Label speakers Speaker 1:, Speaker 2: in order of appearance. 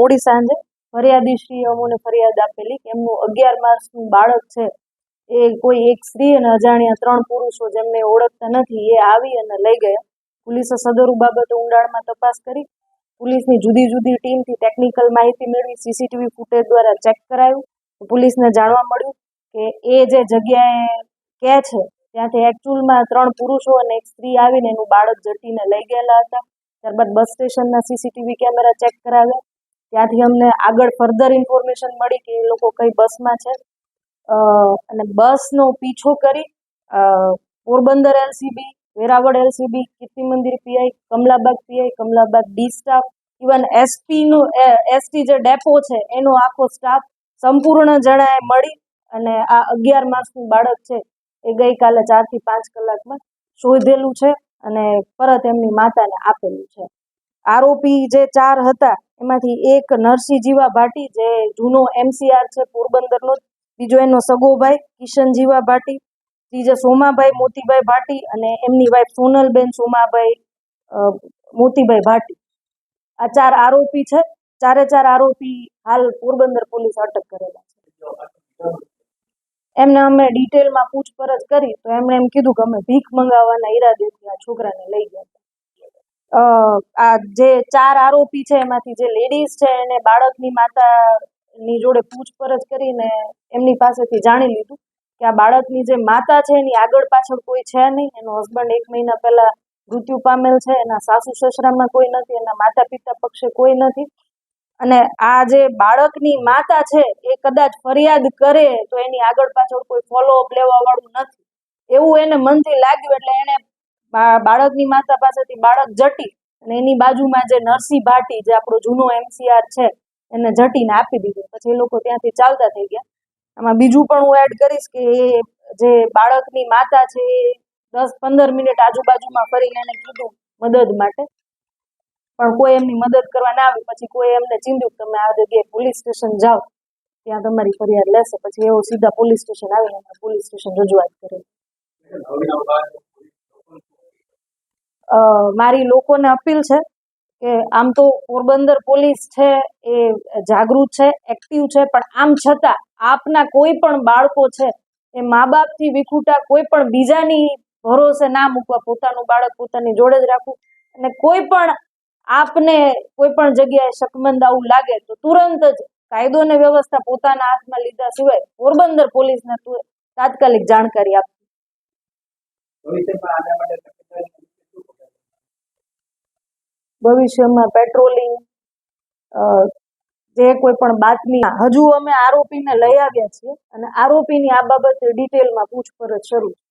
Speaker 1: મોડી સાંજે ફરિયાદીશ્રીએ અમને ફરિયાદ આપેલી કે એમનું 11 માસનું બાળક છે એ કોઈ એક સ્ત્રી અને અજાણ્યા 3 પુરુષો જેમને ઓળખતા નથી એ આવી અને લઈ ગયા. પોલીસે સદરુ બાબતે ઊંડાણમાં તપાસ કરી. પોલીસની જુદી જુદી ટીમથી ટેકનિકલ માહિતી મેળવી સીસીટીવી ફૂટેજ દ્વારા ચેક કરાયું. પોલીસને જાણવા મળ્યું કે એ જે જગ્યાએ કે છે ત્યાંથી એકચ્યુઅલમાં 3 પુરુષો અને એક સ્ત્રી આવીને એનું બાળક ઝટીને લઈ ગયેલા હતા. ત્યારબાદ બસ સ્ટેશનના સીસીટીવી કેમેરા ચેક કરાવ્યા. ત્યાંથી અમને આગળ ફર્ધર ઇન્ફોર્મેશન મળી કે એ લોકો કઈ બસમાં છે અને બસનો પીછો કરી Porbandar LCB, Veraval LCB, Kirti Mandir PI, Kamlabagh PI, Kamlabagh D staff, even ST જે ડેપો છે એનો આખો સ્ટાફ સંપૂર્ણ જણાએ મળી અને આ 11 માસનું બાળક છે એ ગઈકાલે 4 થી 5 કલાકમાં શોધેલું છે અને પરત એમની માતાને આપેલું છે. આરોપી જે 4 હતા એમાંથી એક નરસિંહ જીવા ભાટી જે જૂનો એમસીઆર છે પોરબંદરનો, બીજો એનો સગો ભાઈ કિશન જીવા ભાટી, ત્રીજો સોમાભાઈ મોતીભાઈ ભાટી અને એમની વાઈફ સોનલબેન સોમાભાઈ મોતીભાઈ ભાટી. આ 4 આરોપી છે. 4 આરોપી હાલ પોરબંદર પોલીસ અટક કરેલા છે. એમને અમે ડિટેલમાં પૂછપરછ કરી તો એમણે એમ કીધું કે અમે ભીખ મંગાવવાના ઈરાદેથી આ છોકરાને લઈ ગયા હતા. આ જે 4 આરોપી છે એમાંથી જે લેડીઝ છે એને બાળકની માતાની જોડે પૂછપરછ કરીને એમની પાસેથી જાણી લીધું કે આ બાળકની જે માતા છે એની આગળ પાછળ કોઈ છે નહીં. એનો હસબન્ડ 1 મહિના પહેલા મૃત્યુ પામેલ છે. એના સાસુ સસરામાં કોઈ નથી. એના માતા પિતા પક્ષે કોઈ નથી. અને આ જે બાળકની માતા છે એ કદાચ ફરિયાદ કરે તો એની આગળ પાછળ કોઈ ફોલોઅપ લેવા વાળું નથી એવું એને મનથી લાગ્યું. એટલે એને બાળકની માતા પાસેથી બાળક જટી અને એની બાજુમાં જે નરસિંહ ભાટી જે આપણો જૂનો એમસીઆર છે એને જટીને આપી દીધું. પછી એ લોકો ત્યાંથી ચાલતા થઈ ગયા. આમાં બીજું પણ હું એડ કરીશ કે એ જે બાળકની માતા છે એ 10-15 મિનિટ આજુબાજુમાં ફરીને એને કીધું મદદ માટે પણ કોઈ એમની મદદ કરવા ના આવી. પછી કોઈ એમને ચીંધ્યું કે તમે આ જગ્યાએ પોલીસ સ્ટેશન જાઓ ત્યાં તમારી ફરિયાદ લેશે. પછી એવો સીધા પોલીસ સ્ટેશન આવીને પોલીસ સ્ટેશન રજૂઆત કરી. મારી લોકોને અપીલ છે કે આમ તો પોરબંદર પોલીસ છે એ જાગૃત છે, એક્ટિવ છે, પણ આમ છતાં આપના કોઈ પણ બાળકો છે એ મા બાપથી વિખૂટા કોઈ પણ બીજાની ભરોસે ના મૂકવા. પોતાનું બાળક પોતાની જોડે જ રાખવું અને કોઈ પણ આપને કોઈ પણ જગ્યાએ શકમંદ આવું લાગે તો તુરંત જ કાયદો અને વ્યવસ્થા પોતાના હાથમાં લીધા સિવાય પોરબંદર પોલીસને તાત્કાલિક જાણકારી આપવી. ભવિષ્યમાં પેટ્રોલિંગ જે કોઈ પણ બાતમી હજુ અમે આરોપીને લઈ આવ્યા છીએ અને આરોપીની આ બાબતે ડિટેલમાં પૂછપરછ શરૂ છે.